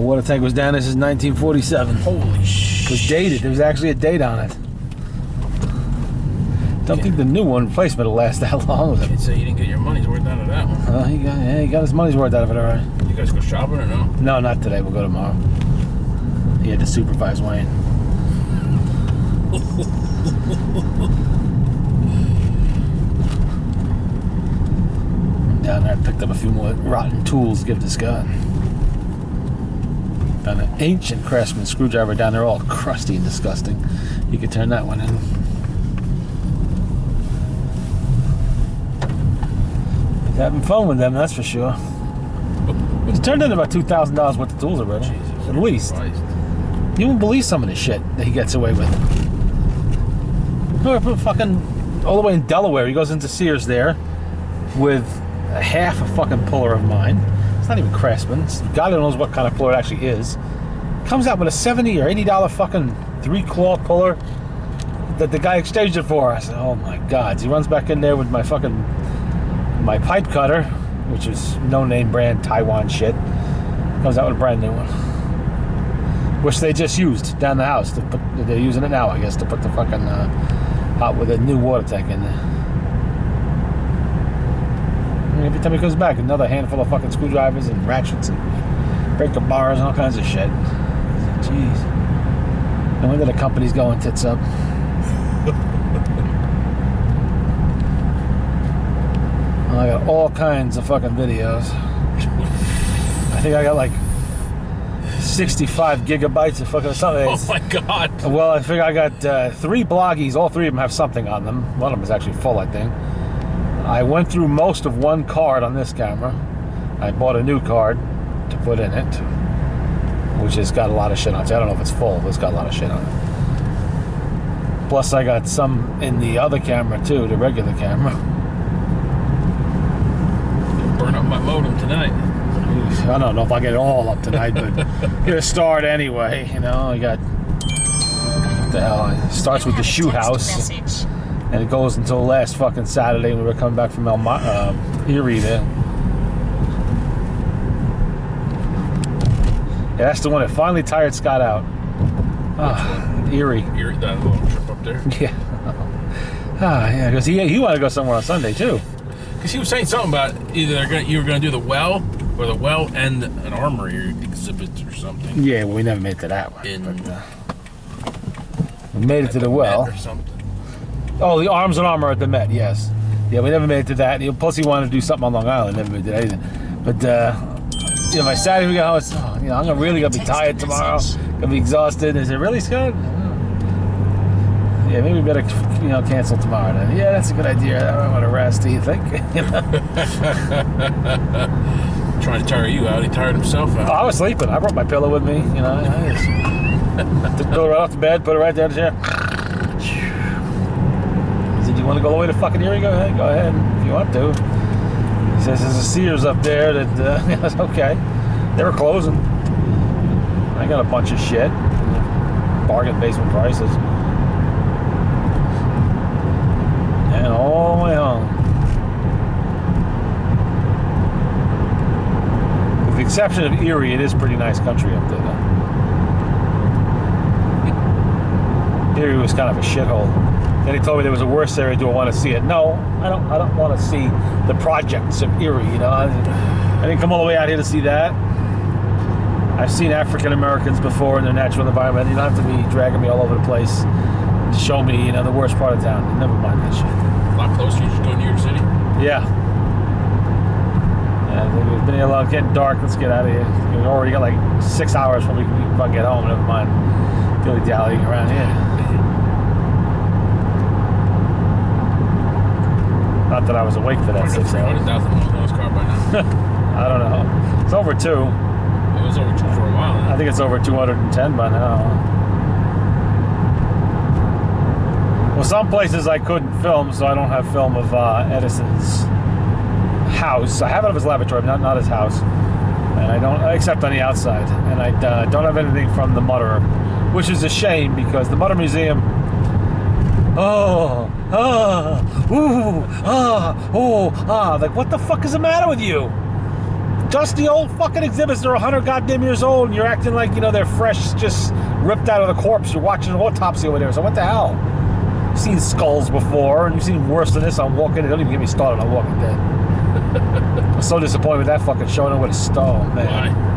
The water tank was down there since 1947. Holy shit. It was dated. There was actually a date on it. Don't think the new one replacement will last that long. You didn't say you didn't get your money's worth out of that one. He got his money's worth out of it, all right. You guys go shopping or no? No, not today. We'll go tomorrow. He had to supervise Wayne. Down there, I picked up a few more rotten tools to give to Scott. Found an ancient Craftsman screwdriver down there, all crusty and disgusting. You could turn that one in. He's having fun with them, that's for sure. He's turned in about $2,000 worth of tools already, Jesus at least. Christ. You won't believe some of the shit that he gets away with. Fucking all the way in Delaware, he goes into Sears there with a half a fucking puller of mine. It's not even Craftsman. God knows what kind of puller it actually is. Comes out with a $70 or $80 fucking 3-claw puller that the guy exchanged it for. I said, oh my God. So he runs back in there with my pipe cutter, which is no-name brand Taiwan shit. Comes out with a brand new one, which they just used down the house. They're using it now, I guess, to put the fucking out with a new water tank in there. And every time he comes back, another handful of fucking screwdrivers and ratchets and breaker bars and all kinds of shit. Jeez. No wonder the company's going tits up. I got all kinds of fucking videos. I think I got like 65 gigabytes of fucking something. Oh my God. Well, I figure I got 3 bloggies. All 3 of them have something on them. One of them is actually full, I think. I went through most of one card on this camera. I bought a new card to put in it, which has got a lot of shit on it. I don't know if it's full, but it's got a lot of shit on it. Plus, I got some in the other camera too, the regular camera. Burn up my modem tonight. I don't know if I'll get it all up tonight, but get a start anyway. You know, I got what the hell. It starts with the shoe house, and it goes until last fucking Saturday when we were coming back from Erie there. Yeah, that's the one that finally tired Scott out. Erie. Erie, that little trip up there. Yeah. Yeah, because he wanted to go somewhere on Sunday too. Because he was saying something about either you were going to do the well, or the well and an armory exhibit or something. Yeah, well, we never made it to that one. But, we made it to the well. Or something. Oh, the Arms and Armor at the Met, yes. Yeah, we never made it to that. Plus, he wanted to do something on Long Island. Never made it to anything. But, by Saturday, we got home. I'm really going to be tired tomorrow. Going to be exhausted. Is it really, Scott? Yeah, maybe we better, cancel tomorrow then. Yeah, that's a good idea. I want to rest. Do you think? Trying to tire you out. He tired himself out. Oh, I was sleeping. I brought my pillow with me. I just took the pillow right off the bed, put it right there in the chair. He said, "You want to go all the way to fucking Erie? Go ahead. Go ahead if you want to." He says, "There's a Sears up there that." I was okay. They were closing. I got a bunch of shit. Bargain basement prices. And all the way home. With the exception of Erie, it is pretty nice country up there, though. Erie was kind of a shithole. Then he told me there was a worse area. Do I want to see it? No, I don't want to see the projects of Erie, I didn't come all the way out here to see that. I've seen African Americans before in their natural environment. You don't have to be dragging me all over the place to show me, the worst part of town. Never mind that shit. A lot closer. You just go to New York City? Yeah. Yeah, we've been here a lot. It's getting dark. Let's get out of here. We've already got like 6 hours before we can fucking get home. Never mind dilly-dallying around here. Not that I was awake for that 6 hours. 300,000 miles on his car by now. I don't know. It's over 2. It was over 2 for a while. I think it's over 210 by now. Well, some places I couldn't film, so I don't have film of Edison's house. I have it of his laboratory, but not his house. And I don't, except on the outside. And I don't have anything from the Mutter, which is a shame because the Mutter Museum. Like, what the fuck is the matter with you? dusty old fucking exhibits. They're 100 goddamn years old, and you're acting like, you know, they're fresh, just ripped out of the corpse. You're watching an autopsy over there. So what the hell? You've seen skulls before, and you've seen worse than this on Walking Dead. Don't even get me started on Walking Dead. I'm so disappointed with that fucking show. I know what a stall, man. Why?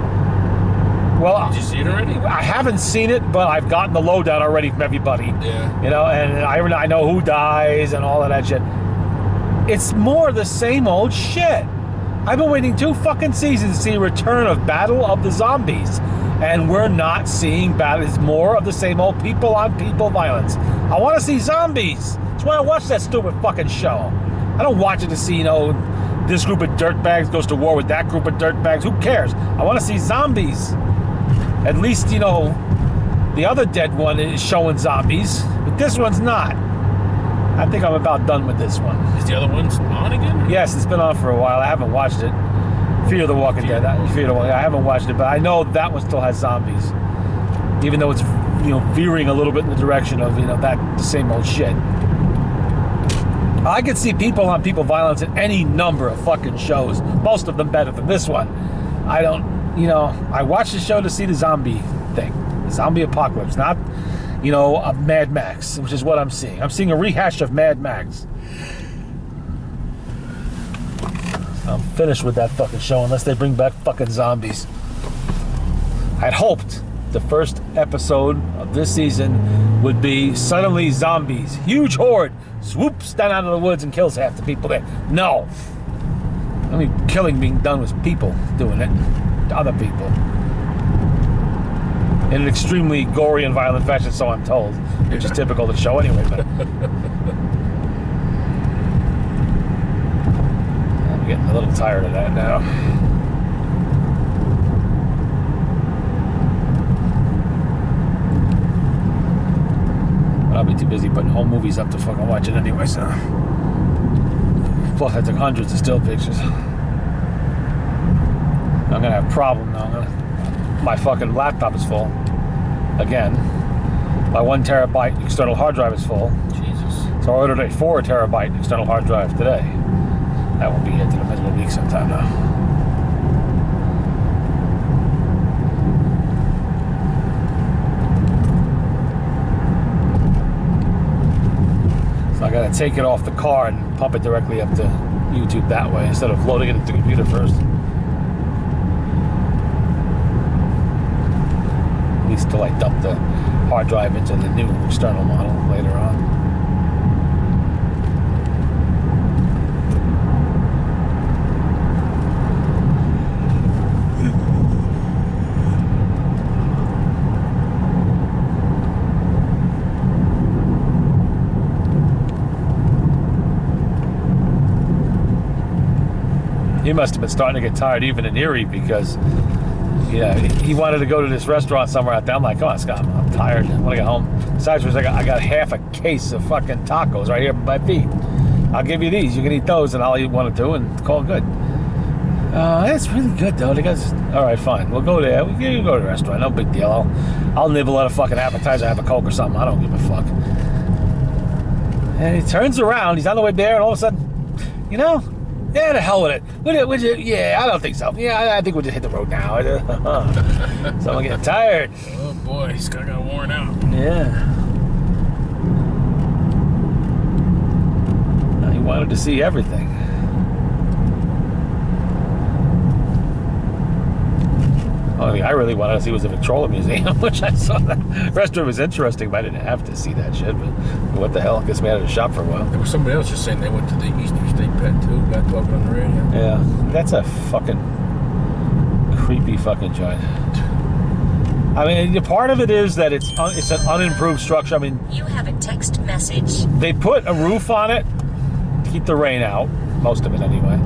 Well, Did you see it already? I haven't seen it, but I've gotten the lowdown already from everybody. Yeah. You know, and I know who dies and all of that shit. It's more the same old shit. I've been waiting 2 fucking seasons to see a return of Battle of the Zombies. And we're not seeing battle. It's more of the same old people on people violence. I want to see zombies. That's why I watch that stupid fucking show. I don't watch it to see, you know, this group of dirtbags goes to war with that group of dirtbags. Who cares? I want to see zombies. At least, you know, the other dead one is showing zombies, but this one's not. I think I'm about done with this one. Is the other one on again? Yes, it's been on for a while. I haven't watched it. Fear the Walking Dead. Fear the Walking Dead. I haven't watched it, but I know that one still has zombies. Even though it's, you know, veering a little bit in the direction of, you know, that the same old shit. I could see people on people violence in any number of fucking shows. Most of them better than this one. I don't, you know, I watched the show to see the zombie thing. The zombie apocalypse, not, you know, a Mad Max, which is what I'm seeing. I'm seeing a rehash of Mad Max. I'm finished with that fucking show unless they bring back fucking zombies. I'd hoped the first episode of this season would be suddenly zombies. Huge horde swoops down out of the woods and kills half the people there. No. I mean, killing being done was people doing it to other people. In an extremely gory and violent fashion, so I'm told. Which is typical of the show anyway, but... I'm getting a little tired of that now. But I'll be too busy putting home movies up to fucking watch it anyway, so... Plus, I took hundreds of still pictures. I'm gonna have a problem now. My fucking laptop is full. Again. My 1 terabyte external hard drive is full. Jesus. So I ordered a 4 terabyte external hard drive today. That won't be here till the middle of the week sometime now. So I gotta take it off the car and pump it directly up to YouTube that way instead of loading it into the computer first. At least till I dump the hard drive into the new external model later on. He must have been starting to get tired even in Erie because, yeah, he wanted to go to this restaurant somewhere out there. I'm like, come on, Scott, I'm tired. I want to get home. Besides, I got half a case of fucking tacos right here by my feet. I'll give you these. You can eat those, and I'll eat 1 or 2 and call it good. It's really good, though. All right, fine. We'll go there. You can go to the restaurant. No big deal. I'll nibble at a fucking appetizer, have a Coke or something. I don't give a fuck. And he turns around. He's on the way there, and all of a sudden, you know, yeah, the hell with it. Would you, yeah, I don't think so. Yeah, I think we'll just hit the road now. So I'm getting tired. Oh boy, Scott got worn out. Yeah. He wanted to see everything. Only thing I really wanted to see was the Victrola Museum, which I saw. The rest of it was interesting, but I didn't have to see that shit. But what the hell? Gets me out of the shop for a while. There was somebody else just saying they went to the Eastern State Pet too. Got talking on the radio. Yeah, that's a fucking creepy fucking joint. I mean, part of it is that it's an unimproved structure. I mean, you have a text message. They put a roof on it to keep the rain out, most of it anyway.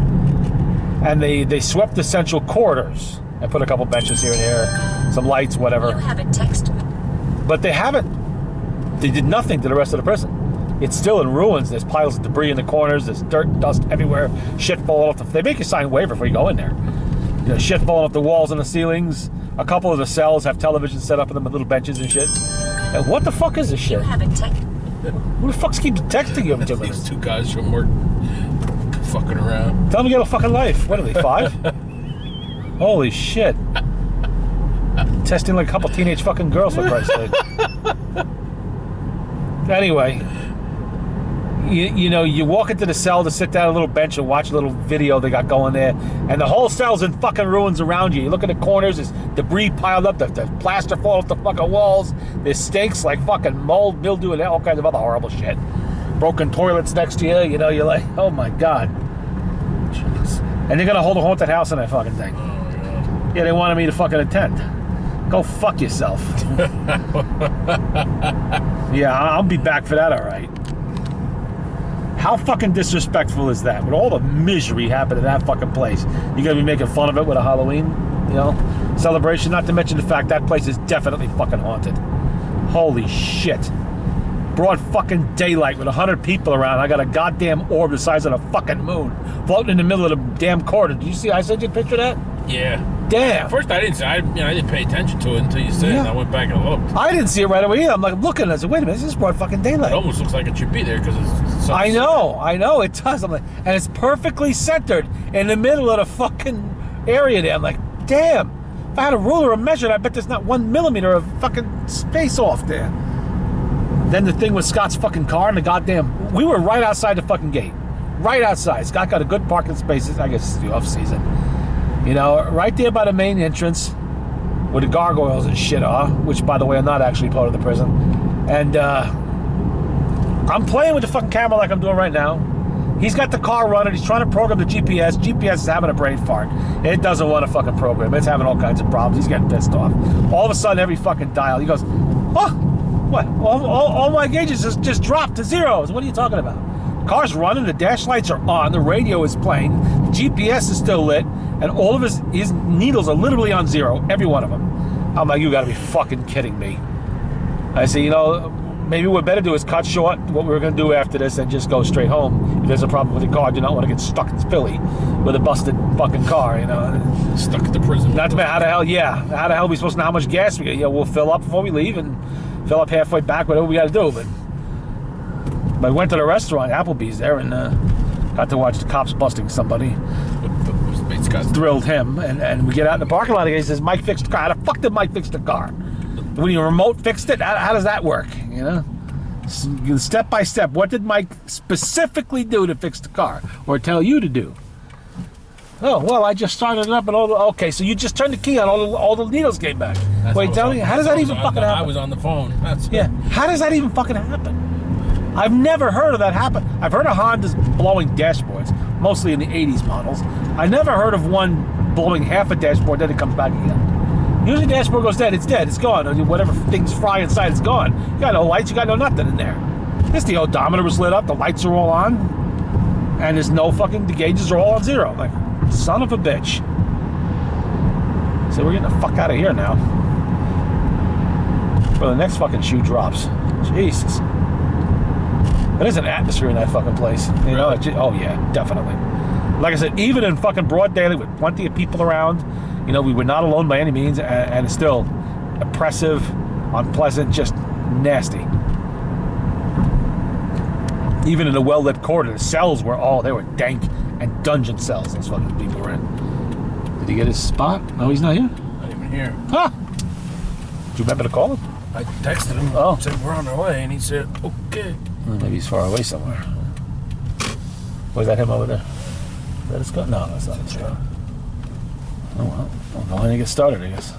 And they swept the central corridors. I put a couple benches here and there, some lights, whatever. You have a text. But they haven't. They did nothing to the rest of the prison. It's still in ruins. There's piles of debris in the corners. There's dirt, dust everywhere. Shit falling off. They make you sign a waiver before you go in there. You know, shit falling off the walls and the ceilings. A couple of the cells have televisions set up in them with little benches and shit. And what the fuck is this shit? You have a text. Who the fuck's keeps texting you every 2 minutes? These 2 guys from work fucking around. Tell them you got a fucking life. What are they, 5? Holy shit. Testing like a couple teenage fucking girls, for Christ's sake. Anyway, you know, you walk into the cell to sit down at a little bench and watch a little video they got going there, and the whole cell's in fucking ruins around you. You look at the corners, there's debris piled up, the plaster falls off the fucking walls, there's stinks like fucking mold, mildew, and all kinds of other horrible shit. Broken toilets next to you, you know, you're like, oh my God. Jeez. And they're gonna hold a haunted house in that fucking thing. Oh, God. Yeah, they wanted me to fucking attend. Go fuck yourself. Yeah, I'll be back for that, all right. How fucking disrespectful is that? With all the misery happening in that fucking place, you gonna be making fun of it with a Halloween, you know, celebration? Not to mention the fact that place is definitely fucking haunted. Holy shit. Broad fucking daylight with 100 people around. I got a goddamn orb the size of the fucking moon floating in the middle of the damn corridor. Did you see? I sent you a picture of that? Yeah. Damn. At first, I didn't see. I didn't pay attention to it until you said it. And I went back and looked. I didn't see it right away either. I'm like looking and I said, wait a minute, this is broad fucking daylight. It almost looks like it should be there because it's. I know, it does. I'm like, and it's perfectly centered in the middle of the fucking area there. I'm like, damn. If I had a ruler or measured, I bet there's not 1 millimeter of fucking space off there. Then the thing with Scott's fucking car and the goddamn... We were right outside the fucking gate. Right outside. Scott got a good parking spaces. I guess it's the off season. You know, right there by the main entrance where the gargoyles and shit are, which, by the way, are not actually part of the prison. And I'm playing with the fucking camera like I'm doing right now. He's got the car running. He's trying to program the GPS. GPS is having a brain fart. It doesn't want to fucking program. It's having all kinds of problems. He's getting pissed off. All of a sudden, every fucking dial, he goes, oh! What? All my gauges just dropped to zeros. What are you talking about? The car's running, the dash lights are on, the radio is playing, the GPS is still lit, and all of his needles are literally on zero, every one of them. I'm like, you gotta be fucking kidding me. I say, you know, maybe what we better do is cut short what we were gonna do after this and just go straight home. If there's a problem with the car, I do not want to get stuck in Philly with a busted fucking car, you know. Stuck at the prison. Not to mention, how the hell are we supposed to know how much gas we get? Yeah, we'll fill up before we leave and fill up halfway back, whatever we got to do. But I went to the restaurant, Applebee's there, and got to watch the cops busting somebody. Thrilled him, and we get out in the parking lot again. He says, Mike fixed the car. How the fuck did Mike fix the car? When you remote fixed it, how does that work? You know, step by step. What did Mike specifically do to fix the car, or tell you to do? Oh, well, I just started it up and all the... Okay, so you just turned the key on, all the needles came back. Wait, tell me, how does that even fucking happen? I was on the phone. Yeah, how does that even fucking happen? I've never heard of that happen. I've heard of Hondas blowing dashboards, mostly in the 80s models. I never heard of one blowing half a dashboard, then it comes back again. Usually the dashboard goes dead, it's gone. Whatever things fry inside, it's gone. You got no lights, you got no nothing in there. This, the odometer was lit up, the lights are all on, and there's no fucking... The gauges are all on zero. Like... Son of a bitch. So we're getting the fuck out of here now. Before the next fucking shoe drops. Jesus. There's an atmosphere in that fucking place. You know? Oh yeah, definitely. Like I said, even in fucking broad daylight with plenty of people around, you know, we were not alone by any means, and it's still oppressive, unpleasant, just nasty. Even in the well-lit corridor, the cells were they were dank and dungeon cells those fucking people were in. Did he get his spot? No, he's not here? Not even here. Huh? Do you remember to call him? I texted him. Oh. Said we're on our way, and he said, okay. Well, maybe he's far away somewhere. Was that him over there? Is that his gun? No, that's not his gun. Oh well. Well, go ahead and get started, I guess.